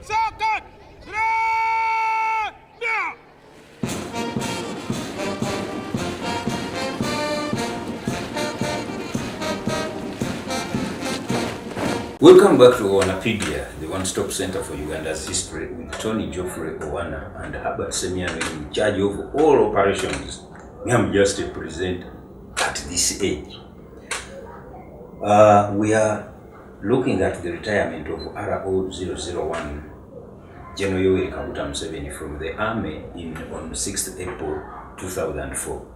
Second! Now! Welcome back to Uganda-Pedia, the one-stop center for Uganda's history, with Tony Geoffrey Owana and Herbert Semiano in charge of all operations. I'm just a present at this age. We are looking at the retirement of RO 001, Gen Yoweri Museveni from the army on 6th April 2004.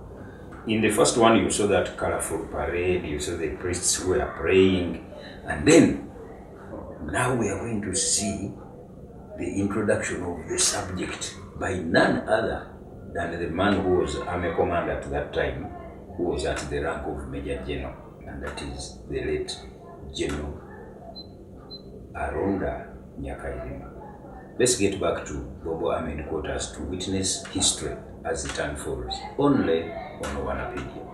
In the first one, you saw that colorful parade, you saw the priests who were praying, and then now we are going to see the introduction of the subject by none other than the man who was army commander at that time, who was at the rank of Major General, and that is the late Gen Aronda Nyakairima. Let's get back to Global Army Headquarters to witness history as it unfolds, only on Uganda-Pedia.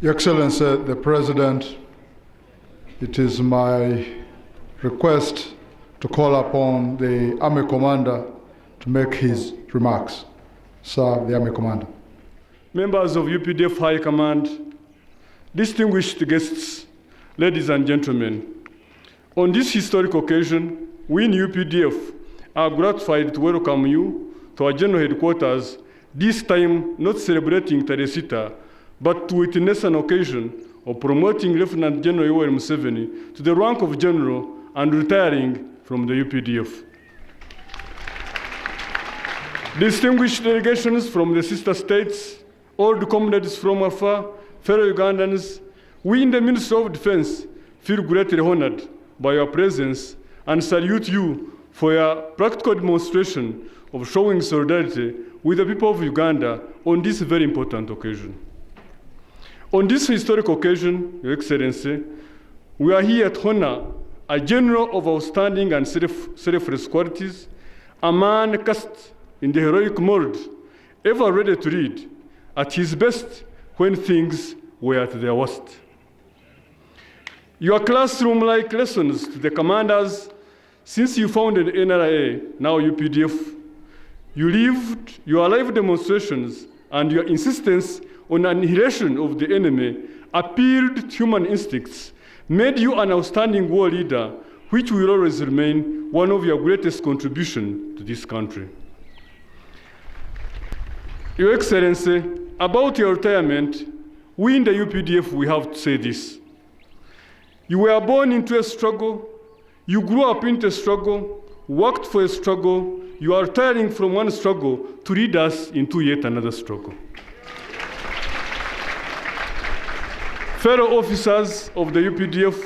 Your Excellency, the President, it is my request to call upon the Army Commander to make his remarks. Sir, the Army Commander. Members of UPDF High Command, distinguished guests, ladies and gentlemen, on this historic occasion, we in UPDF are gratified to welcome you to our General Headquarters, this time not celebrating Taresita, but to witness an occasion of promoting Lieutenant General Yoweri Museveni to the rank of General and retiring from the UPDF. Distinguished delegations from the sister states, old comrades from afar, fellow Ugandans, we in the Ministry of Defense feel greatly honored by your presence and salute you for your practical demonstration of showing solidarity with the people of Uganda on this very important occasion. On this historic occasion, Your Excellency, we are here to honor a general of outstanding and selfless qualities, a man cast in the heroic mold, ever ready to lead, at his best when things were at their worst. Your classroom-like lessons to the commanders since you founded NRA, now UPDF, your live demonstrations and your insistence on annihilation of the enemy appealed to human instincts, made you an outstanding war leader, which will always remain one of your greatest contributions to this country. Your Excellency, about your retirement, we in the UPDF, we have to say this. You were born into a struggle, you grew up into a struggle, worked for a struggle, you are retiring from one struggle to lead us into yet another struggle. Fellow officers of the UPDF,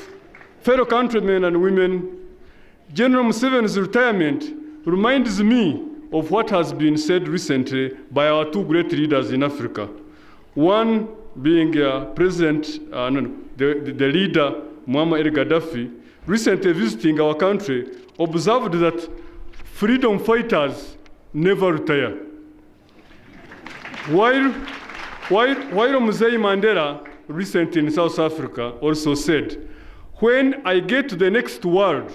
fellow countrymen and women, General Museveni's retirement reminds me of what has been said recently by our two great leaders in Africa. One being the leader, Muammar el-Gaddafi, recently visiting our country, observed that freedom fighters never retire. While Mzee Mandela, recently in South Africa, also said, when I get to the next world,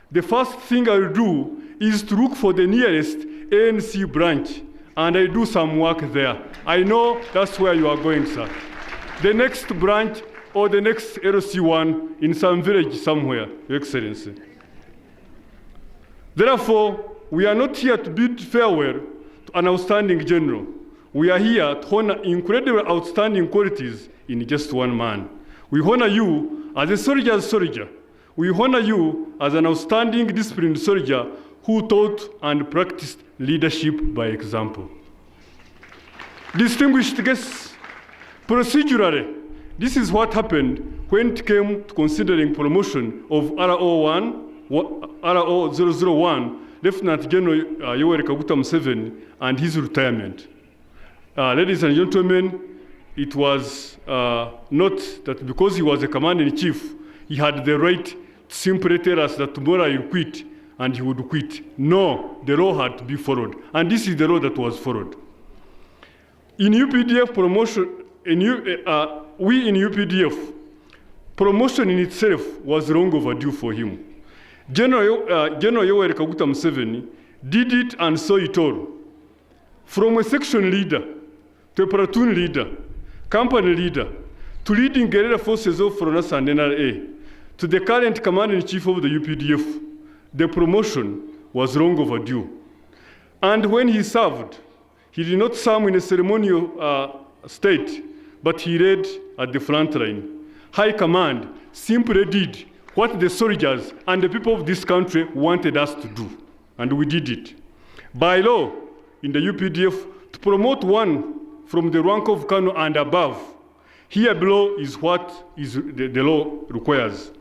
the first thing I'll do is to look for the nearest ANC branch, and I do some work there. I know that's where you are going, sir. The next branch or the next LC1 in some village somewhere, Your Excellency. Therefore, we are not here to bid farewell to an outstanding general. We are here to honor incredible outstanding qualities in just one man. We honor you as a soldier's soldier. We honor you as an outstanding disciplined soldier who taught and practiced leadership by example. Distinguished guests, procedurally, this is what happened when it came to considering promotion of RO001, Lieutenant General Yoweri Museveni, and his retirement. Ladies and gentlemen, it was not that because he was a commander-in-chief, he had the right to simply tell us that tomorrow he'll quit, and he would quit. No, the law had to be followed, and this is the law that was followed. In UPDF promotion, we in UPDF promotion in itself was long overdue for him. General Yoweri Museveni did it and saw it all. From a section leader to a platoon leader, company leader, to leading guerrilla forces of FRONAS and NRA, to the current commander-in-chief of the UPDF, the promotion was long overdue. And when he served, he did not serve in a ceremonial state, but he led at the front line. High Command simply did what the soldiers and the people of this country wanted us to do, and we did it. By law, in the UPDF, to promote one from the rank of colonel and above, here below is what the law requires.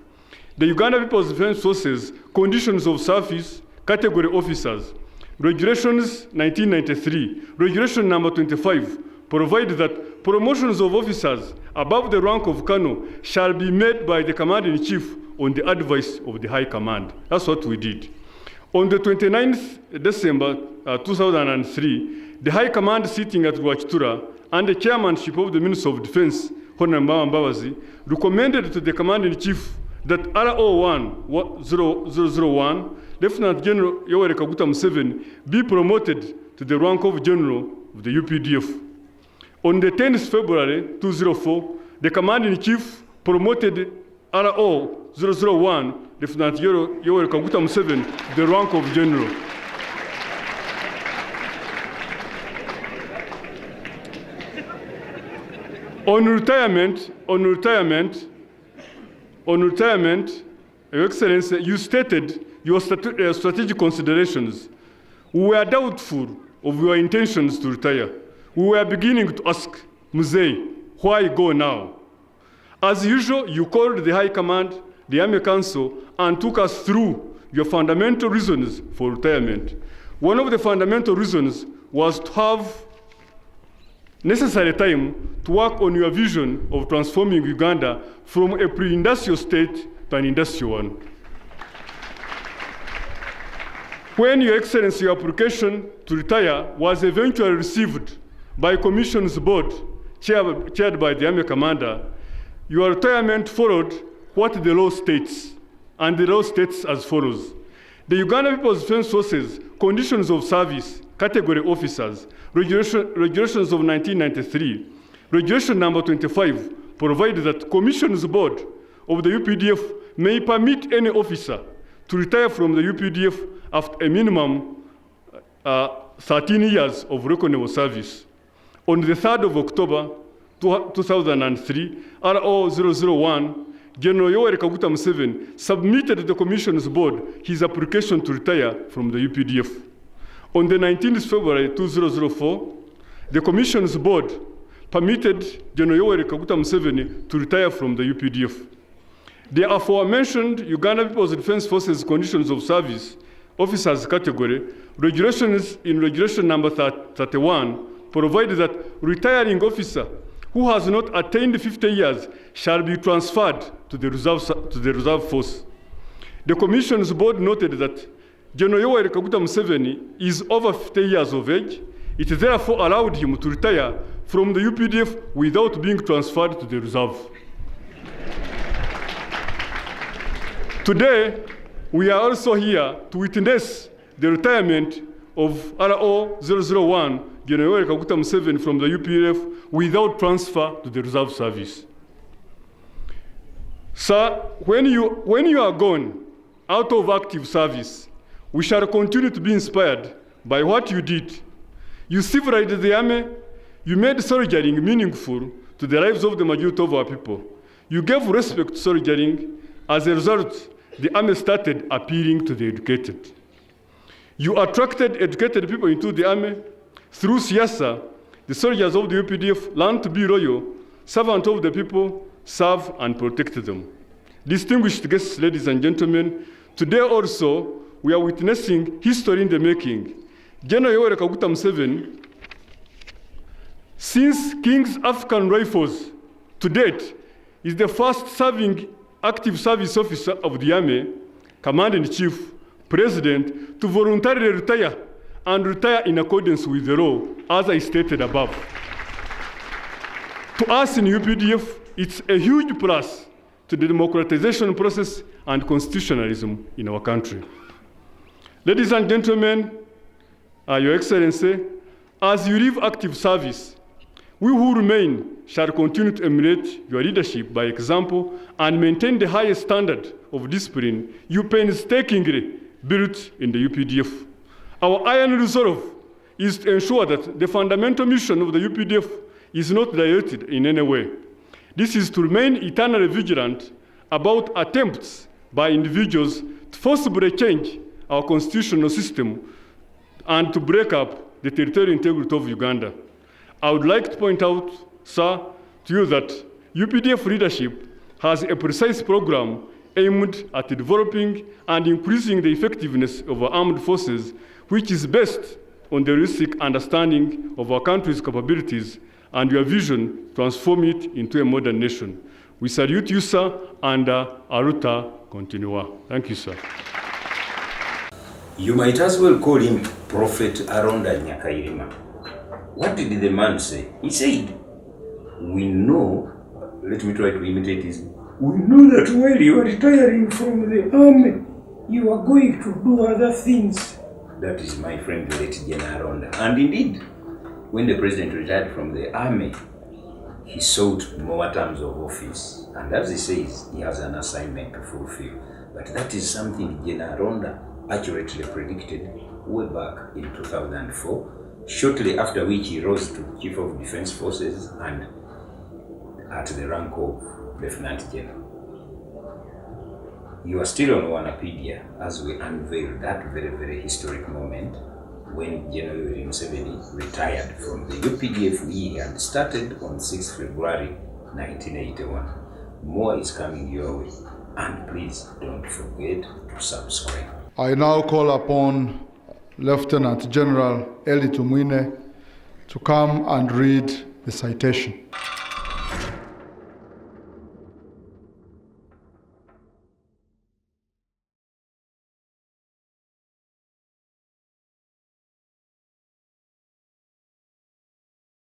The Uganda People's Defense Forces, Conditions of Service, Category Officers, Regulations 1993, Regulation number 25, provide that promotions of officers above the rank of colonel shall be made by the commander-in-chief on the advice of the High Command. That's what we did. On the 29th December 2003, the High Command sitting at Rwachitura and the chairmanship of the Minister of Defense, Honorable Mbabazi, recommended to the commander-in-chief that RO1001, Lieutenant General Yoweri Museveni, be promoted to the rank of General of the UPDF. On the 10th February 2004, the commander-in-chief promoted RO001, Lieutenant General Yoweri Museveni, to the rank of General. On retirement, Your Excellency, you stated your strategic considerations. We were doubtful of your intentions to retire. We were beginning to ask, Musei, why go now? As usual, you called the High Command, the Army Council, and took us through your fundamental reasons for retirement. One of the fundamental reasons was to have necessary time to work on your vision of transforming Uganda from a pre-industrial state to an industrial one. When Your Excellency, your application to retire was eventually received by Commission's board, chaired by the Army Commander, your retirement followed what the law states, and the law states as follows. The Uganda People's Defense Forces, Conditions of Service, Category Officers, Regulations of 1993, Regulation number 25, provide that Commission's board of the UPDF may permit any officer to retire from the UPDF after a minimum 13 years of reckonable service. On the 3rd of October 2003, RO001, General Yoweri Museveni submitted to the Commission's board his application to retire from the UPDF. On the 19th February 2004, the Commission's board permitted General Yoweri Museveni to retire from the UPDF. The aforementioned Uganda People's Defense Forces Conditions of Service Officers category, regulations in Regulation number 31, provided that retiring officer who has not attained 50 years shall be transferred to the reserve force. The Commission's board noted that General Yoweri Museveni is over 50 years of age. It therefore allowed him to retire from the UPDF without being transferred to the reserve. Today, we are also here to witness the retirement of RO001, General Yoweri Museveni, from the UPDF without transfer to the reserve service. Sir, when you are gone out of active service, we shall continue to be inspired by what you did. You civilized the army, you made soldiering meaningful to the lives of the majority of our people. You gave respect to soldiering. As a result, the army started appealing to the educated. You attracted educated people into the army. Through Siasa, the soldiers of the UPDF learned to be loyal, servant of the people, serve and protect them. Distinguished guests, ladies and gentlemen, today also we are witnessing history in the making. General Yoweri Museveni, since King's African Rifles to date, is the first serving active service officer of the Army, Commander-in-Chief, President, to voluntarily retire and retire in accordance with the law, as I stated above. To us in UPDF, it's a huge plus to the democratization process and constitutionalism in our country. Ladies and gentlemen, Your Excellency, as you leave active service, we who remain shall continue to emulate your leadership by example and maintain the highest standard of discipline you painstakingly built in the UPDF. Our iron resolve is to ensure that the fundamental mission of the UPDF is not diluted in any way. This is to remain eternally vigilant about attempts by individuals to forcibly change our constitutional system and to break up the territorial integrity of Uganda. I would like to point out, sir, to you that UPDF leadership has a precise program aimed at developing and increasing the effectiveness of our armed forces, which is based on the realistic understanding of our country's capabilities and your vision to transform it into a modern nation. We salute you, sir, and Aruta Continua. Thank you, sir. You might as well call him Prophet Aronda Nyakairima. What did the man say? He said, we know, let me try to imitate his, we know that while you are retiring from the army, you are going to do other things. That is my friend, the late Gen Aronda. And indeed, when the president retired from the army, he sought more terms of office. And as he says, he has an assignment to fulfill. But that is something Gen Aronda accurately predicted way back in 2004, shortly after which he rose to Chief of Defense Forces and at the rank of Lieutenant General. You are still on Wikipedia as we unveil that very, very historic moment when Gen Yoweri Museveni retired from the UPDF he had started on 6 February 1981. More is coming your way, and please don't forget to subscribe. I now call upon Lieutenant General Elly Tumwine to come and read the citation.